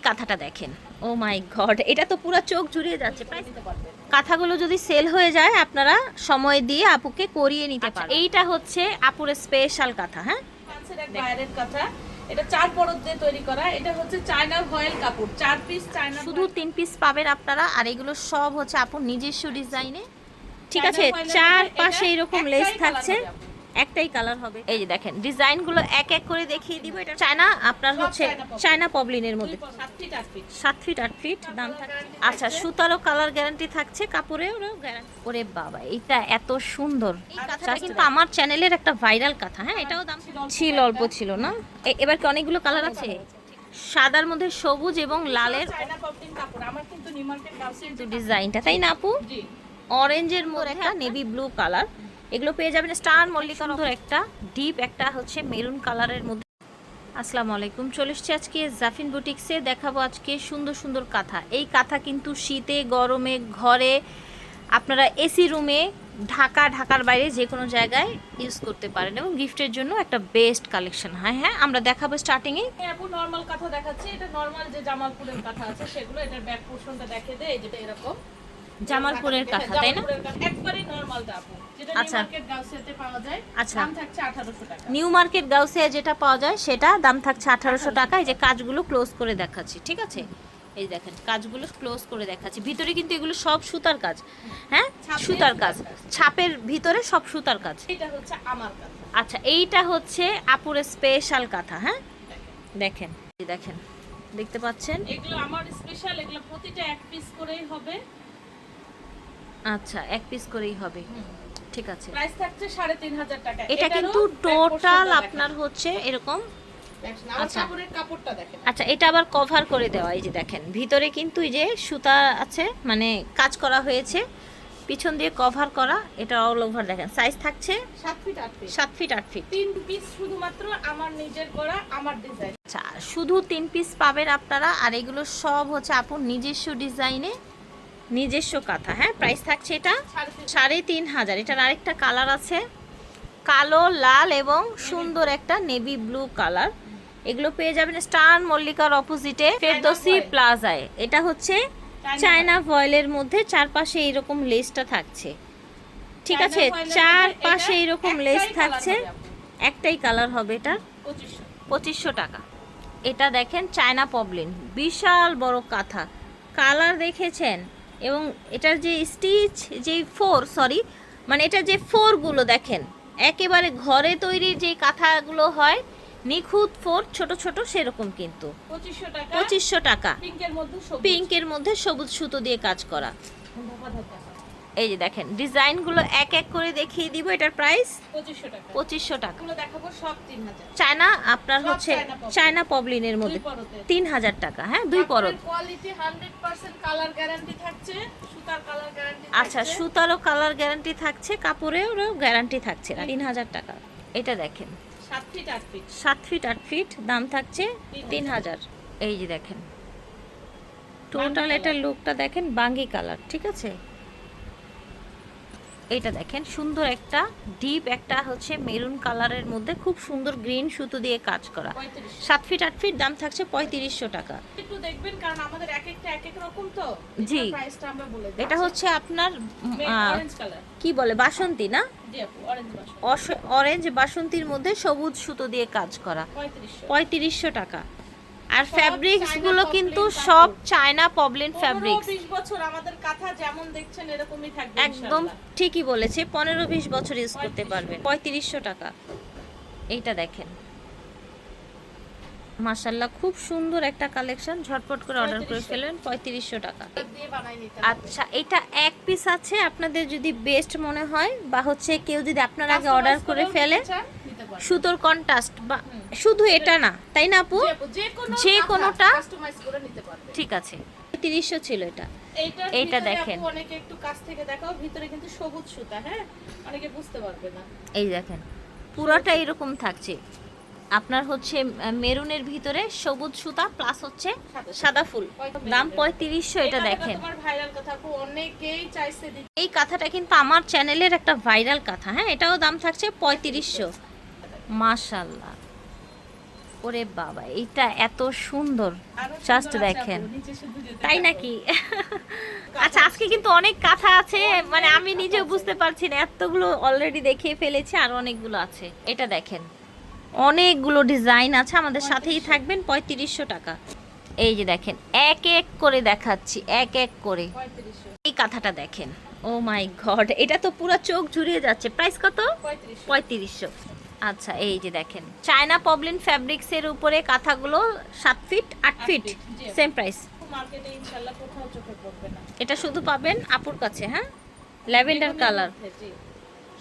কাঁথাটা দেখেন, ও মাই গড, এটা তো পুরো চোখ জুড়িয়ে যাচ্ছে। প্রাইস দিতে পারবেন। কাঁথাগুলো যদি সেল হয়ে যায় আপনারা সময় দিয়ে আপুকে করিয়ে নিতে পারেন। এইটা হচ্ছে আপুর স্পেশাল কাঁথা। হ্যাঁ, ফ্রান্সের এক বাইরের কাঁথা, এটা 4 পরত দিয়ে তৈরি করা। এটা হচ্ছে চায়না ভয়েল কাপড়, 4 পিস চায়না, শুধু 3 পিস পাবেন আপনারা। আর এগুলো সব হচ্ছে আপুর নিজস্ব ডিজাইনে। ঠিক আছে, চায়না চার ভয়েলের পাশে এটা এরকম একটাই লেস কালার থাকছে, হবে আপু। একটাই কালার হবে। এই যে দেখেন ডিজাইনগুলো এক এক করে দেখিয়ে দিব। এটা চায়না আপনার সব হচ্ছে চায়না পপলিন। চায়না পবলিনের মধ্যে 7 ফিট 8 ফিট। 7 ফিট 8 ফিট দাম কাপড়ের থাকছে। guarantee আচ্ছা, থাকছে। সুতারও কালার গ্যারান্টি থাকছে, কাপড়েরও গ্যারান্টি। ওরে বাবা, এটা এত সুন্দর। এই কাঁথাটা কিন্তু আমার চ্যানেলের একটা ভাইরাল কাঁথা। হ্যাঁ, এটাও দাম ছিল, অল্প ছিল না। এবার কি অনেকগুলো কালার আছে? সাদার মধ্যে সবুজ এবং লালের চায়না পপলিন কাপড়, আমার কিন্তু নিউ মার্কেট গাউসিয়ান ডিজাইনটা, তাই না আপু? জি। অরেঞ্জের মধ্যে একটা নেভি ব্লু কালার, এগুলো পেয়ে যাবেন স্টার মল্লিকার মতো একটা ডিপ, একটা হচ্ছে মেরুন কালারের মধ্যে। আসসালামু আলাইকুম, চলে এসেছি আজকে জাফিন বুটিক্সে। দেখাবো আজকে সুন্দর সুন্দর কাঁথা। এই কাঁথা কিন্তু শীতে গরমে ঘরে আপনারা এসি রুমে, ঢাকার বাইরে যে কোনো জায়গায় ইউজ করতে পারেন এবং গিফটের জন্য একটা বেস্ট কালেকশন হয়। হ্যাঁ, আমরা দেখাবো স্টার্টিংয়ে। আপু নরমাল কাঁথা দেখাচ্ছি, এটা নরমাল যে জামালপুরের কাঁথা আছে সেগুলো, এটার ব্যাক পোরশনটা দেখিয়ে দেয়। এই যেটা এরকম জামালপুরের কাঁথা, তাই না? জামালপুরের কাঁথা একবারই নরমালটা আপু, যেটা নিউ আচ্ছা। মার্কেট গাউসিয়াতে পাওয়া যায়। আচ্ছা। দাম থাকছে 1800 টাকা। নিউ মার্কেট গাউসিয়া যেটা পাওয়া যায় সেটা দাম থাকছে 1800 টাকা। এই যে কাজগুলো ক্লোজ করে দেখাচ্ছি, ঠিক আছে? এই দেখেন কাজগুলো ক্লোজ করে দেখাচ্ছি। ভিতরে কিন্তু এগুলো সব সুতার কাজ। হ্যাঁ, সুতার কাজ, ছাপের ভিতরে সব সুতার কাজ। এটা হচ্ছে আমার কাঁথা। আচ্ছা, এইটা হচ্ছে আপুর স্পেশাল কাঁথা। হ্যাঁ, দেখেন, এই দেখেন, দেখতে পাচ্ছেন? এগুলো আমার স্পেশাল, এগুলো প্রতিটা এক পিস করেই হবে। আচ্ছা, এক পিস করেই হবে, ঠিক আছে। প্রাইস থাকছে 3500 টাকা। এটা এটারও কিন্তু back টোটাল portionটা আপনার হচ্ছে এরকম। দেখেন, আমার আচ্ছা। কাপড়ের কাপড়টা দেখেন। আচ্ছা, এটা আবার কভার করে দেওয়া। এই যে দেখেন ভিতরে কিন্তু এই যে সুতা আছে, মানে কাজ করা হয়েছে, পিছন দিয়ে কভার করা। এটা অল ওভার দেখেন, সাইজ থাকছে 7 feet 8 feet. 7 feet 8 feet. 3 piece শুধুমাত্র আমার নিজের করা, আমার ডিজাইন। আচ্ছা, শুধু 3 পিস পাবেন আপনারা। আর এগুলো সব হচ্ছে আপুর নিজস্ব ডিজাইনে, নিজস্ব কাঁথা। হ্যাঁ, প্রাইস থাকছে এটা 3500। এটার আরেকটা কালার আছে, কালো, লাল এবং সুন্দর একটা নেভি ব্লু কালার। এগুলো পেয়ে যাবেন স্টার মল্লিকার অপোজিটে ফেরদৌসি প্লাজায়। এটা হচ্ছে চায়না ভয়েলের মধ্যে চারপাশে এইরকম লেসটা থাকছে, ঠিক আছে? চারপাশে এইরকম লেস থাকছে, একটাই কালার হবে। এটা 2500 টাকা। এটা দেখেন চায়না পবলিন, বিশাল বড় কাঁথা, কালার দেখেছেন? এবং এটার যে স্টিচ, যে মানে এটা যে ফোরগুলো দেখেন, একেবারে ঘরে তৈরি যে কাঁথাগুলো হয় নিখুঁত ফোর, ছোট ছোট, সেরকম কিন্তু 2500 টাকা। 2500 টাকা। পিঙ্কের মধ্যে সবুজ। পিঙ্কের মধ্যে সবুজ সুতো দিয়ে কাজ করা। ধাপা ধাপা। এই যে দেখেন ডিজাইনগুলো এক এক করে দেখিয়ে দিব। এটার প্রাইস 2500 টাকা। 2500 টাকা। এগুলো দেখাবো সব 3000। চায়না আপনার সব হচ্ছে চায়না পপলিন। চায়না পবলিনের মধ্যে দুই পরতে। 3000 টাকা। হ্যাঁ, দুই পরত। কোয়ালিটি 100% কালার গ্যারান্টি থাকছে, সুতার কালার গ্যারান্টি আচ্ছা, সুতারও কালার গ্যারান্টি থাকছে, কাপড়েরও গ্যারান্টি থাকছে। 3000 টাকা। এটা দেখেন 7 ফিট 8 ফিট। 7 ফিট 8 ফিট, দাম থাকছে 3000। এই যে দেখেন টোটাল এটা লুকটা দেখেন, বাঙ্গি কালার, ঠিক আছে? এইটা দেখেন সুন্দর একটা ডিপ, একটা হচ্ছে মেরুন কালারের মধ্যে খুব সুন্দর গ্রিন সুতো দিয়ে কাজ করা। 3500। 7 ফিট 8 ফিট, দাম থাকছে 3500 টাকা। একটু দেখবেন, কারণ আমাদের এক একটা এক এক রকম তো। জি। প্রাইসটা আমরা বলে দিই। এটা হচ্ছে আপনার অরেঞ্জ কালার। কি বলে, বাসন্তী না? জি আপু, অরেঞ্জ বাস। অরেঞ্জ বাসন্তীর মধ্যে সবুজ সুতো দিয়ে কাজ করা। 3500। 3500 টাকা। আর সব ফ্যাব্রিক্স চায়না গুলো পপলিন কিন্তু কাপড়। সব চায়না পবলিন ফ্যাব্রিক্স। 15-20 বছর আমাদের কাঁথা যেমন দেখছেন এরকমই থাকবে একদম ইনশাআল্লাহ। ঠিকই বলেছে, 15-20 বছর ইউজ করতে পারবেন। 3500 টাকা। এইটা দেখেন মাশাআল্লাহ, খুব সুন্দর একটা কালেকশন, ঝটপট করে অর্ডার করে ফেলবেন। 3500 টাকা। দিয়ে বানাই নিতে। আচ্ছা, এটা এক পিস আছে, আপনাদের যদি বেস্ট মনে হয় বা হচ্ছে কেউ যদি আপনার আগে অর্ডার করে ফেলে, সুতোর কন্ট্রাস্ট বা শুধু এটা না, তাই না আপু? যে কোনোটা কাস্টমাইজ করে নিতে পারবে। ঠিক আছে। 3500 ছিল এটা। এইটা এইটা দেখেন। দেখেন, অনেকে একটু কাছ থেকে দেখাও, ভিতরে কিন্তু সবুজ সুতা। হ্যাঁ, অনেকে বুঝতে পারবে না। এই দেখেন পুরোটা এরকম থাকছে, আপনার হচ্ছে মেরুনের ভিতরে সবুজ সুতা প্লাস হচ্ছে সাদা ফুল, দাম 3500। এটা দেখেন, তোমার ভাইরাল কথা আপু, অনেকেই চাইছে দিতে। এই কাঁথাটা কিন্তু আমার চ্যানেলের একটা ভাইরাল কাঁথা। হ্যাঁ, এটাও দাম থাকছে 3500। মাশাআল্লাহ, ওরে বাবা, এটা এত সুন্দর, আরো জাস্ট সুন্দর আছে দেখেন। আপু, নিচে শুধু যেতে তাই থাকো। নাকি? আচ্ছা, আজকে কিন্তু অনেক কাঁথা আছে, মানে আমি নিজেও বুঝতে পারছি না, এতগুলো অলরেডি দেখিয়ে ফেলেছি, আর অনেকগুলো আছে। এটা দেখেন, অনেকগুলো ডিজাইন আছে, আমাদের সাথেই থাকবেন। 3500 টাকা। এই যে দেখেন, এক এক করে দেখাচ্ছি, এক এক করে। 3500 এই কাঁথাটা দেখেন, ও মাই গড, এটা তো পুরো চোখ জুড়িয়ে যাচ্ছে। প্রাইস কত? 3500 3500। আচ্ছা, এই যে দেখেন, চায়না পবলিন ফ্যাব্রিক্সের উপরে কাঁথাগুলো 7 ফিট 8 ফিট, জি। Same price. মার্কেটে ইনশাআল্লাহ কোথাও চোখে পড়বে না। এটা শুধু পাবেন আপুর কাছে, হ্যাঁ, ল্যাভেন্ডার বেগুনের কালার। মধ্যে, জি।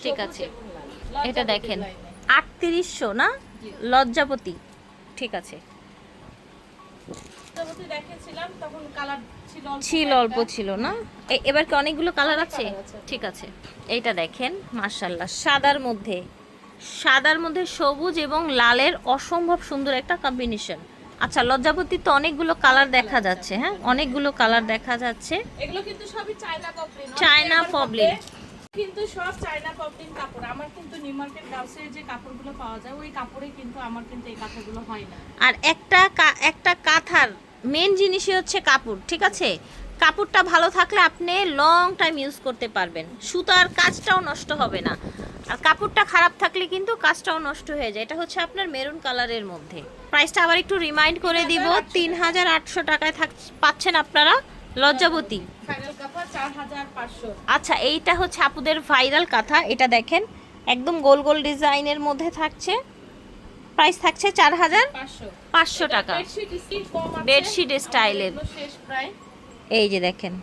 ঠিক সবুজ আছে, এবং লাল। এটা লজ্জাপতি দেখেন লাইনে। 3800 না, জি। লজ্জাপতি। ঠিক আছে, লজ্জাপতি দেখেছিলাম, তখন কালার ছিল ছিল অল্প কয়েকটা। ছিল না, এবার কি অনেকগুলো কালার অনেক আছে? colour আছে। ঠিক আছে, এইটা দেখেন, মাশাআল্লাহ, সাদার মধ্যে, সাদার মধ্যে সবুজ এবং লালের অসম্ভব সুন্দর একটা কম্বিনেশন। আচ্ছা, লজ্জাপতি তো অনেকগুলো কালার দেখা যাচ্ছে, হ্যাঁ, অনেকগুলো কালার দেখা যাচ্ছে। এগুলো কিন্তু সবই চায়না পপলিন। China poplin. কিন্তু সব চায়না পপলিন কাপড়। আমার কিন্তু নিউ মার্কেট গাউসে যে কাপড়গুলো পাওয়া যায়, ওই কাপড়ে কিন্তু আমার কিন্তু এই কাঁথাগুলো হয় না। আর একটা কাঁথার মেন জিনিসই হচ্ছে কাপড়, ঠিক আছে? কাপড়টা ভালো থাকলে আপনি লং টাইম ইউজ করতে পারবেন, সুতার কাজটাও নষ্ট হবে না। আর কাপড়টা খারাপ থাকলে কিন্তু কাজটাও নষ্ট হয়ে যায়। এটা হচ্ছে আপনার মেরুন কালারের মধ্যে। প্রাইসটা আবার একটু রিমাইন্ড করে দিব, 3800 টাকায় পাচ্ছেন আপনারা লজ্জাবতী। ফাইনাল কাঁথা 4500। আচ্ছা, এইটা হচ্ছে আপুদের ভাইরাল কাঁথা। এটা দেখেন, একদম গোল গোল ডিজাইনের মধ্যে থাকছে। প্রাইস থাকছে 4500 টাকা। বেডশিট স্টিচ কম আছে। বেডশিট স্টাইলের। এগুলো শেষ প্রায়। এই যে দেখেন,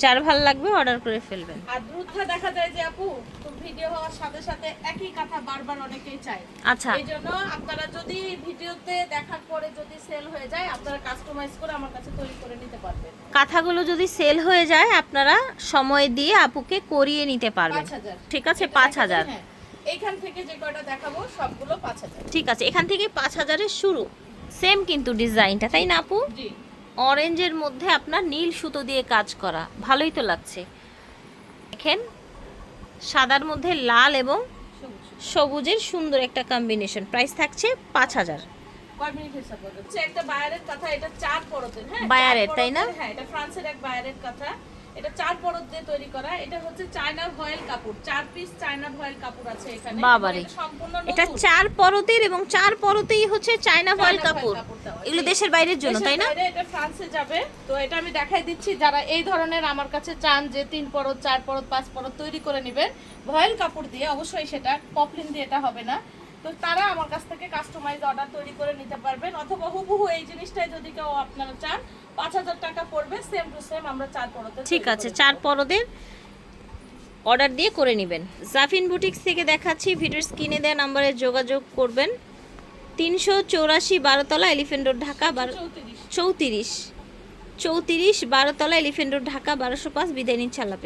যার ভাল লাগবে অর্ডার করে ফেলবেন। আর দ্রুত দেখা যায় যে আপু, তো ভিডিও হওয়ার সাথে সাথে একই কথা বারবার অনেকেই চায়। আচ্ছা, এই জন্য আপনারা যদি ভিডিওতে দেখার পরে যদি সেল হয়ে যায়, আপনারা কাস্টমাইজ করে আমার কাছে তৈরি করে নিতে পারবেন। কাঁথাগুলো যদি সেল হয়ে যায়, আপনারা সময় দিয়ে আপুকে করিয়ে নিতে পারবেন। 5000। ঠিক আছে, এটা 5000। হ্যাঁ, এইখান থেকে যে কয়টা দেখাবো সবগুলো 5000। ঠিক আছে, এখান থেকে 5000-এর শুরু। সেম কিন্তু ডিজাইনটা, তাই না আপু? জি। অরেঞ্জের মধ্যে আপনার নীল সুতো দিয়ে কাজ করা, ভালোই তো লাগছে। দেখেন, সাদার মধ্যে লাল এবং সবুজের সুন্দর একটা কম্বিনেশন। প্রাইস থাকছে 5000। কয় মিনিট হিসাব করবে? একটা বায়ারের কথা, এটা 4 পরতের, হ্যাঁ? বায়ারের, 4 তাই না? পরতের, হ্যাঁ, এটা ফ্রান্সের এক বায়ারের কথা। এটা 4 পরত দিয়ে তৈরি করা। এটা হচ্ছে চায়না ভয়েল কাপড়। 4 পিস চায়না ভয়েল কাপড় আছে এখানে। বাবারে, এটা সম্পূর্ণ এটা নতুন। 4 পরতের এবং 4 পরতেই হচ্ছে চায়না ভয়েল চায়না কাপড়। ভয়েল কাপড় দেওয়া। এগুলো জি। দেশের বাইরের জন্য, দেশের তাই না? বাইরে এটা ফ্রান্সে যাবে। তো এটা আমি দেখাই দিচ্ছি, যারা এই ধরনের আমার কাছে চান যে 3 পরত 4 পরত 5 পরত তৈরি করে নেবেন ভয়েল কাপড় দিয়ে, অবশ্যই সেটা পপলিন দিয়ে এটা হবে না। তো তারা আমার কাছ থেকে কাস্টমাইজ অর্ডার তৈরি করে নিতে পারবেন, অথবা হুবহু এই জিনিসটাই যদি কেউ আপনারা চান 5000 টাকা পড়বে, সেম টু সেম আমরা 4 পরতে। ঠিক আছে, 4 পরদের অর্ডার দিয়ে করে নেবেন। জাফিন বুটিক্স থেকে দেখাচ্ছি, ভিডিওর স্ক্রিনে দেওয়া নম্বরে যোগাযোগ করবেন। 384 12তলা এলিফ্যান্ট রোড, ঢাকা 34 12তলা এলিফ্যান্ট রোড, ঢাকা 1205। বিদায় নিচ্ছে, আল্লাহ হাফেজ।